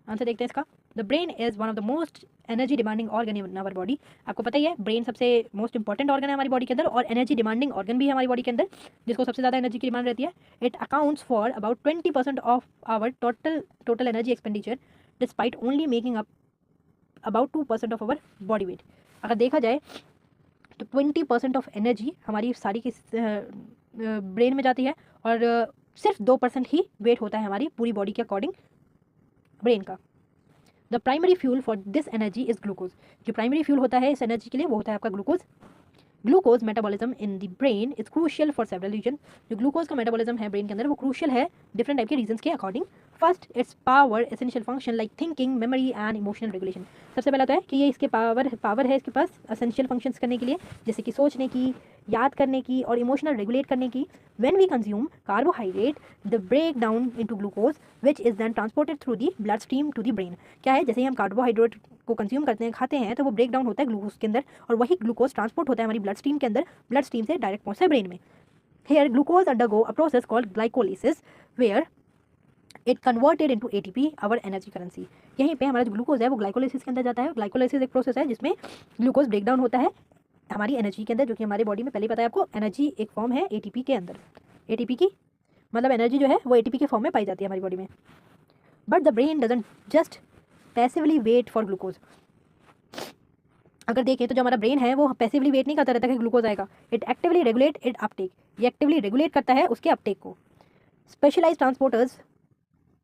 Speaker 1: आंसर देखते हैं इसका। The brain is one of the most energy demanding organ in our body. आपको पता ही है ब्रेन सबसे मोस्ट इंपॉर्टेंट ऑर्गन है हमारी बॉडी के अंदर और एनर्जी डिमांडिंग ऑर्गन भी है हमारी बॉडी के अंदर, जिसको सबसे ज़्यादा एनर्जी की डिमांड रहती है। It accounts for about 20% of our total energy expenditure despite only making up about 2% of our body weight. अगर देखा जाए तो 20% ऑफ एनर्जी हमारी सारी की ब्रेन में जाती है और सिर्फ 2% ही वेट होता है हमारी पूरी बॉडी के अकॉर्डिंग ब्रेन का। The primary fuel for this energy is glucose. जो प्राइमरी फ्यूल होता है इस एनर्जी के लिए वो होता है आपका glucose. Glucose metabolism in the brain is crucial for several reason. जो ग्लूकोज का मेटाबॉलिज्म है ब्रेन के अंदर वो क्रूशियल है डिफरेंट टाइप के रीजंस के according. First, it's power essential function like thinking, memory and emotional regulation. सबसे पहला तो है कि ये इसके पावर है इसके पास एसेंशियल फंक्शंस करने के लिए, जैसे कि सोचने की, याद करने की और इमोशनल रेगुलेट करने की। When we consume carbohydrate the break down into glucose which is then transported through the blood stream to the brain. क्या है, जैसे ही हम कार्बोहाइड्रेट को कंज्यूम करते हैं, खाते हैं, तो वो ब्रेक डाउन होता है ग्लूकोज के अंदर और वही ग्लूकोज ट्रांसपोर्ट होता है हमारी ब्लड स्ट्रीम के अंदर, ब्लड स्ट्रीम से डायरेक्ट पहुंचता है ब्रेन में। Here glucose undergo a process called glycolysis where it converted into ATP, our energy currency। यहीं पे हमारा जो ग्लूकोज है वो ग्लाइकोलाइसिस के अंदर जाता है। ग्लाइकोलाइसिस एक प्रोसेस है जिसमें ग्लूकोज ब्रेक डाउन होता है हमारी एनर्जी के अंदर, जो कि हमारे बॉडी में पहले ही पता है आपको एनर्जी एक फॉर्म है ATP के अंदर। ATP की मतलब एनर्जी जो है वो ATP के फॉर्म में पाई जाती है हमारी बॉडी में। But the brain doesn't just passively wait for glucose. अगर देखें तो जो हमारा ब्रेन है वो पैसिवली वेट नहीं करता रहता कि ग्लूकोज आएगा। It actively regulate it uptake. ये एक्टिवली रेगुलेट करता है उसके अपटेक को। Specialize transporters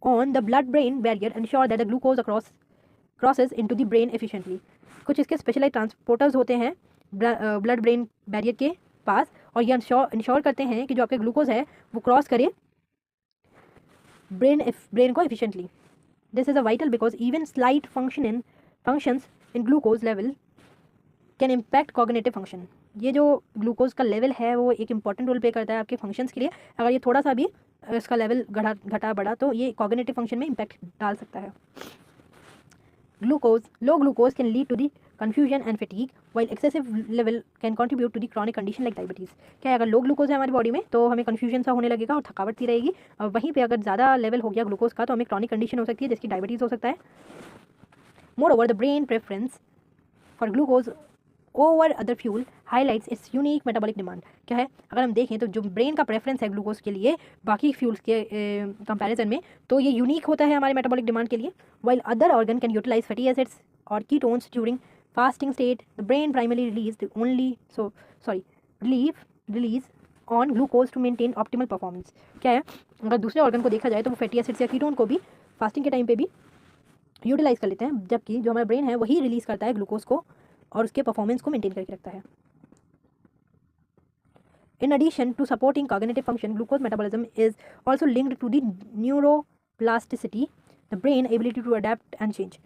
Speaker 1: on the blood brain barrier ensure that the glucose crosses into the brain efficiently. कुछ इसके स्पेशलाइज ट्रांसपोर्टर्स होते हैं ब्लड ब्रेन बैरियर के पास और ये इंश्योर करते हैं कि जो आपके ग्लूकोज है वो क्रॉस करे ब्रेन को efficiently. This is a vital because even slight functions in glucose level can impact cognitive function. ये जो ग्लूकोज का लेवल है वो एक इंपॉर्टेंट रोल प्ले करता है आपके फंक्शंस के लिए। अगर ये थोड़ा सा भी इसका लेवल घटा बढ़ा तो ये कॉग्निटिव फंक्शन में इम्पैक्ट डाल सकता है। Low glucose can lead to the confusion and fatigue, while excessive level can contribute to the chronic condition like diabetes. क्या है, अगर लो ग्लूकोज है हमारी बॉडी में तो हमें कन्फ्यूजन सा होने लगेगा और थकावट सी रहेगी, और वहीं पे अगर ज़्यादा लेवल हो गया ग्लूकोज का तो हमें क्रॉनिक कंडीशन हो सकती है जिसकी डायबिटीज़ हो सकता है. Moreover, the brain preference for glucose over other fuel highlights it's unique metabolic demand. क्या है, अगर हम देखें तो जो ब्रेन का प्रेफरेंस है ग्लूकोज के लिए बाकी फ्यूल्स के कंपैरिजन में, तो ये यूनिक होता है हमारे मेटाबॉलिक डिमांड के लिए. While other organ can utilise fatty acids और ketones during fasting state, the brain primary relies on glucose to maintain optimal performance. क्या है, अगर दूसरे ऑर्गन को देखा जाए तो वो फैटी एसिड्स या कीटोन को भी फास्टिंग के टाइम पे भी यूटिलाइज कर लेते हैं, जबकि जो हमारा ब्रेन है वही रिलीज़ करता है ग्लूकोज को और उसके परफॉर्मेंस को मेंटेन करके रखता है. In addition to supporting cognitive function, glucose metabolism is also linked to the neuroplasticity, the brain ability to adapt and change.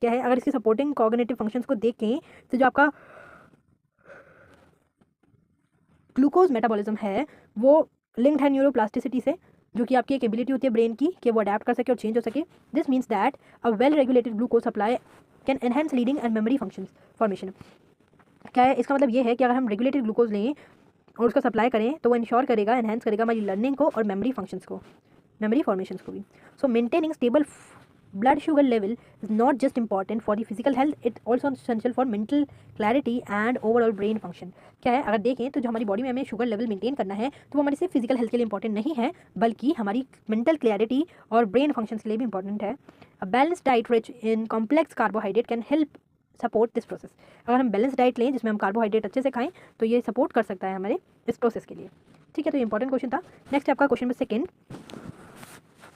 Speaker 1: क्या है, अगर इसकी सपोर्टिंग कॉग्निटिव फंक्शंस को देखें तो जो आपका ग्लूकोज मेटाबॉलिज्म है वो लिंक्ड है न्यूरोप्लास्टिसिटी से, जो कि आपकी एक एबिलिटी होती है ब्रेन की कि वो अडेप्ट कर सके और चेंज हो सके. This means that a well regulated glucose supply can enhance reading and memory functions formation. क्या है, इसका मतलब ये है कि अगर हम रेगुलेटेड ग्लूकोज लें और उसका सप्लाई करें तो वो इंश्योर करेगा, एनहेंस करेगा हमारी लर्निंग को और मेमोरी फंक्शंस को, मेमोरी फॉर्मेशंस को भी. सो maintaining stable blood sugar level is not just important for the physical health, it also essential for mental clarity and overall brain function. क्या है, अगर देखें तो जो हमारी बॉडी में हमें शुगर लेवल मेंटेन करना है तो वो हमारी सिर्फ फिजिकल हेल्थ के लिए इंपॉर्टेंट नहीं है बल्कि हमारी मेंटल क्लैरिटी और ब्रेन फंक्शंस के लिए भी इंपॉर्टेंट है. A balance diet rich in complex carbohydrate can help support this process. अगर हम बैलेंस डाइट लें जिसमें हम कार्बोहाइड्रेट अच्छे से खाएं तो ये सपोर्ट कर सकता है हमारे इस प्रोसेस के लिए. ठीक है, तो ये इंपॉर्टेंट क्वेश्चन था. नेक्स्ट आपका question number second,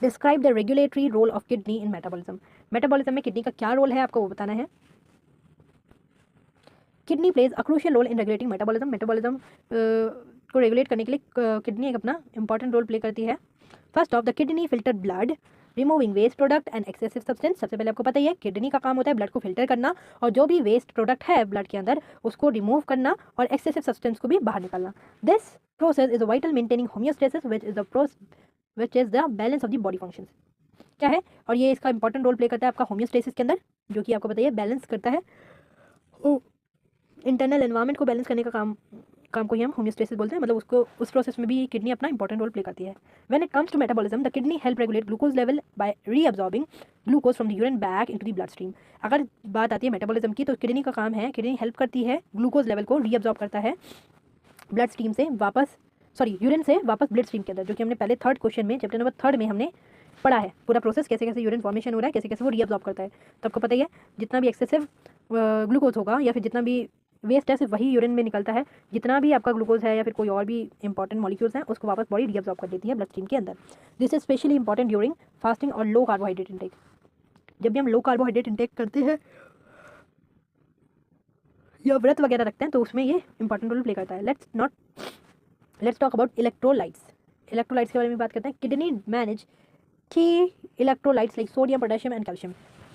Speaker 1: describe the regulatory role of kidney in metabolism. Metabolism में किडनी का क्या रोल है आपको वो बताना है. Kidney plays a crucial role in regulating metabolism. Metabolism को रेगुलेट करने के लिए किडनी एक अपना इंपॉर्टेंट रोल प्ले करती है. First of the kidney filter blood, removing waste product and excessive substance. सबसे पहले आपको पता ही है किडनी का काम होता है ब्लड को फिल्टर करना और जो भी वेस्ट प्रोडक्ट है ब्लड के अंदर उसको रिमूव करना और एक्सेसिव सब्सटेंस को भी बाहर निकालना. This process is vital maintaining homeostasis which is the balance of the body functions. क्या है, और ये इसका इंपॉर्टेंट रोल प्ले करता है आपका होमियोस्टेसिस के अंदर, जो कि आपको बताइए बैलेंस करता है. इंटरनल एनवायरनमेंट को बैलेंस करने का काम को ही हम होमियोस्टेसिस बोलते हैं. मतलब उसको उस प्रोसेस में भी किडनी अपना इंपॉर्टेंट रोल प्ले करती है. When it comes to metabolism the kidney help regulate glucose level by reabsorbing glucose from the urine back into the blood stream. अगर बात आती है मेटाबॉलिज्म की तो किडनी का काम है, किडनी हेल्प करती है ग्लूकोज लेवल को रीअब्सॉर्ब करता है ब्लड स्ट्रीम से वापस, यूरिन से वापस ब्लड स्ट्रीम के अंदर, जो कि हमने पहले थर्ड क्वेश्चन में चैप्टर नंबर 3 में हमने पढ़ा है पूरा प्रोसेस, कैसे कैसे यूरिन फॉर्मेशन हो रहा है, कैसे कैसे वो रीअब्सॉर्ब करता है. तो आपको पता ही है जितना भी एक्सेसिव ग्लूकोज होगा या फिर जितना भी वेस्ट है सिर्फ वही यूरिन में निकलता है. जितना भी आपका ग्लूकोज है या फिर कोई और भी इंपॉर्टेंट मॉलिक्यूल्स हैं उसको वापस बॉडी रीअब्सॉर्ब कर देती है ब्लड स्ट्रीम के अंदर. This is specially important during fasting और लो कार्बोहाइड्रेट इंटेक. जब भी हम लो कार्बोहाइड्रेट इंटेक करते हैं या व्रत वगैरह रखते हैं तो उसमें ये इंपॉर्टेंट रोल प्ले करता है. Let's talk about electrolytes. Electrolytes के बारे में बात करते हैं. किडनी मैनेज की electrolytes like sodium, potassium and calcium.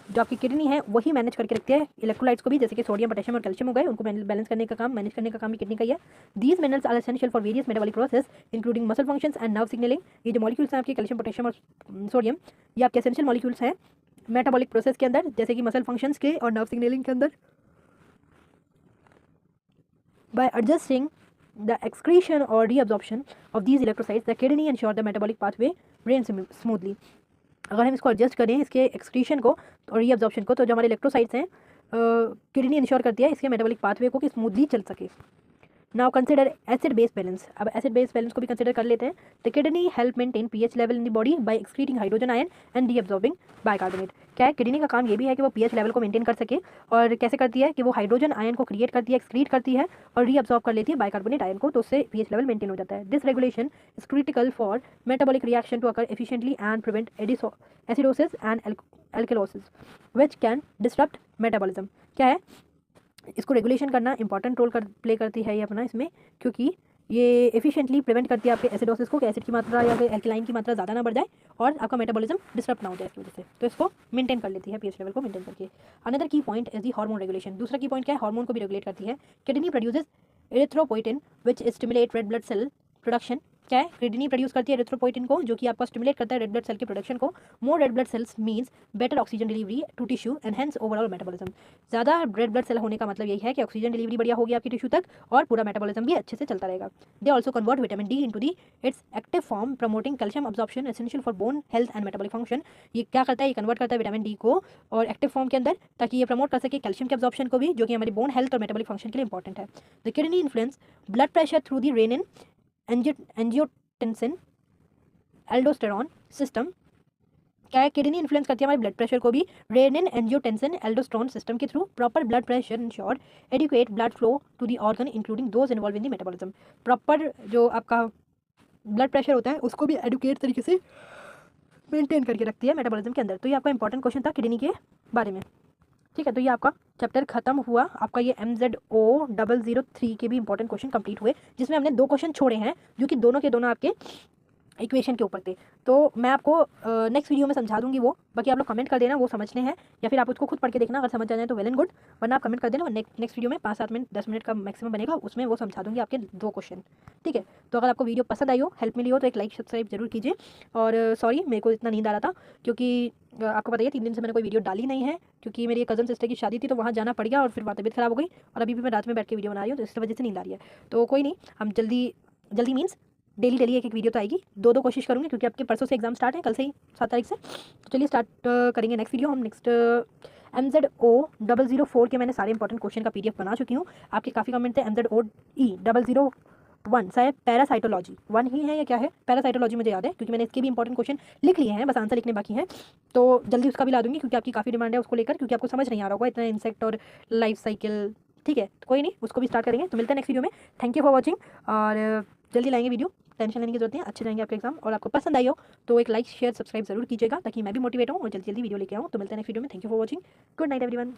Speaker 1: जो आपकी किडनी है वही मैनेज करके रखती है इलेक्ट्रोलाइट्स को भी, जैसे कि सोडियम, पोटेशियम और कैल्शियम हो गए, उनको बैलेंस करने का काम, मैनेज करने का काम भी किडनी का ही है. These minerals are essential for various metabolic process including muscle functions and nerve signaling. ये जो मॉलिक्यूल्स हैं आपके कैल्शियम, पोटेशियम और सोडियम, ये आपके एसेंशियल मॉलिक्यूल्स हैं मेटाबॉलिक प्रोसेस के अंदर, जैसे कि मसल फंक्शंस के और नर्व सिग्नलिंग के अंदर. Bye adjusting the excretion or reabsorption of these electrocytes, the kidney ensure the metabolic pathway runs smoothly. अगर हम इसको एडजस्ट करें इसके एक्सक्रीशन को और रीअब्जॉर्प्शन को, तो जो हमारे इलेक्ट्रोसाइट्स हैं किडनी इंश्योर करती है इसके मेटाबॉलिक पाथवे को कि स्मूथली चल सके. Now consider acid base balance. अब एसिड बेस बैलेंस को भी कंसिडर कर लेते हैं. The kidney help maintain pH level in the body by excreting hydrogen ion and reabsorbing bicarbonate. क्या है, किडनी का काम ये भी है कि वो पीएच लेवल को मेंटेन कर सके, और कैसे करती है कि वो हाइड्रोजन आयन को क्रिएट करती है, एक्सक्रीट करती है और रीअब्सॉर्ब कर लेती है बाइकार्बोनेट आयन को, तो उससे पीएच लेवल मेंटेन हो जाता है. This regulation is critical for metabolic reaction to occur efficiently and prevent acidosis and alkalosis which can disrupt metabolism. क्या है, इसको रेगुलेशन करना इंपॉर्टेंट रोल प्ले करती है ये अपना इसमें, क्योंकि ये एफिशिएंटली प्रिवेंट करती है आपके एसिडोसिस को कि एसिड की मात्रा या फिर एल्कलाइन की मात्रा ज़्यादा ना बढ़ जाए और आपका मेटाबॉलिज्म डिस्टर्ब ना हो जाए इसकी वजह से. तो इसको मेंटेन कर लेती है पीएच लेवल को मेंटेन करके. अनदर की point is the hormone regulation. दूसरा की पॉइंट क्या है, हार्मोन को भी रेगुलेट करती है. Kidney produces erythropoietin which stimulate red blood cell production क्या है, किडनी प्रोड्यूस करती है एरिथ्रोपोइटिन को, जो कि आपका स्टिमुलेट करता है रेड ब्लड सेल के प्रोडक्शन को। More red blood cells means better oxygen delivery to tissue and hence overall metabolism. ज़्यादा रेड ब्लड सेल होने का मतलब यही है कि ऑक्सीजन डिलीवरी बढ़िया होगी आपकी टिश्यू तक और पूरा मेटाबॉलिज्म भी अच्छे से चलता रहेगा। They also convert vitamin D into the it's active form promoting calcium absorption essential for bone health and metabolic function. ये क्या करता है, ये कन्वर्ट करता है विटामिन डी को और एक्टिव फॉर्म के अंदर, ताकि ये प्रमोट कर सके कैल्शियम के अब्जॉर्प्शन को भी, जो कि हमारी बोन हेल्थ और मेटाबॉलिक फंक्शन के लिए इंपॉर्टेंट है। The kidney influence blood pressure through the rennin angiotensin aldosterone system. क्या है, किडनी इन्फ्लुएंस करती है हमारे ब्लड प्रेशर को भी रेनिन एंजियोटेंसिन एल्डोस्टेरॉन सिस्टम के थ्रू। Proper blood pressure ensured adequate blood flow to the organ including those involved in the metabolism. Proper जो आपका ब्लड प्रेशर होता है उसको भी एडुकेट तरीके से मेंटेन करके रखती है मेटाबॉलिज्म के अंदर। तो ये आपका इंपॉर्टेंट क्वेश्चन था किडनी के बारे में। ठीक है, तो ये आपका चैप्टर खत्म हुआ। आपका ये MZO003 के भी इंपॉर्टेंट क्वेश्चन कंप्लीट हुए, जिसमें हमने 2 क्वेश्चन छोड़े हैं जो कि दोनों के दोनों आपके इक्वेशन के ऊपर थे। तो मैं आपको नेक्स्ट वीडियो में समझा दूंगी वो, बाकी आप लोग कमेंट कर देना वो समझने हैं, या फिर आप उसको खुद पढ़ के देखना, अगर समझ जाए तो वेल एंड गुड, वरना आप कमेंट कर देना। नेक्स्ट वीडियो में 5-7 मिनट 10 मिनट का मैक्सिमम बनेगा, उसमें वो समझा दूंगी आपके 2 क्वेश्चन। ठीक है, तो अगर आपको वीडियो पसंद आई हो, हेल्प मिली हो, तो एक लाइक सब्सक्राइब जरूर कीजिए। और सॉरी मेरे को इतना नींद आ रहा था, क्योंकि आपको बताइए 3 दिन से मैंने कोई वीडियो डाली नहीं है, क्योंकि मेरी कज़न सिस्टर की शादी थी तो वहाँ जाना पड़ गया और फिर वहाँ तबीयत खराब हो गई, और अभी भी मैं रात में बैठ के वीडियो बना रही हूँ, तो इस वजह से नींद आ रही है। तो कोई नहीं, हम जल्दी मीन्स डेली एक वीडियो तो आएगी। 2 कोशिश करूँगी, क्योंकि आपके परसों से एग्जाम स्टार्ट है, कल से ही 7 तारीख से। तो चलिए स्टार्ट करेंगे नेक्स्ट वीडियो। हम नेक्स्ट MZO004 के मैंने सारे इंपॉर्टेंट क्वेश्चन का PDF बना चुकी हूँ। आपके काफ़ी कमेंट थे MZOE001 शायद पैरासाइटोलॉजी 1 ही है या क्या है, पैरासाइटोलॉजी मुझे याद है, क्योंकि मैंने इसके भी इंपॉर्टेंट क्वेश्चन लिख लिए हैं, बस आंसर लिखने बाकी हैं। तो जल्दी उसका भी ला दूंगी, क्योंकि आपकी काफ़ी डिमांड है उसको लेकर, क्योंकि आपको समझ नहीं आ रहा होगा इतना इंसेक्ट और लाइफ साइकिल। ठीक है, तो कोई नहीं, उसको भी स्टार्ट करेंगे। तो मिलते हैं नेक्स्ट वीडियो में। थैंक यू फॉर वॉचिंग, और जल्दी लाएंगे वीडियो, टेंशन लेने की जरूरत नहीं है, अच्छे जाएंगे आपके एग्जाम। और आपको पसंद आई हो तो एक लाइक शेयर सब्सक्राइब जरूर कीजिएगा, ताकि मैं भी मोटिवेट हूँ और जल्दी वीडियो लेके आऊँ। तो मिलते हैं नेक्स्ट वीडियो में। Thank you for watching, good night everyone.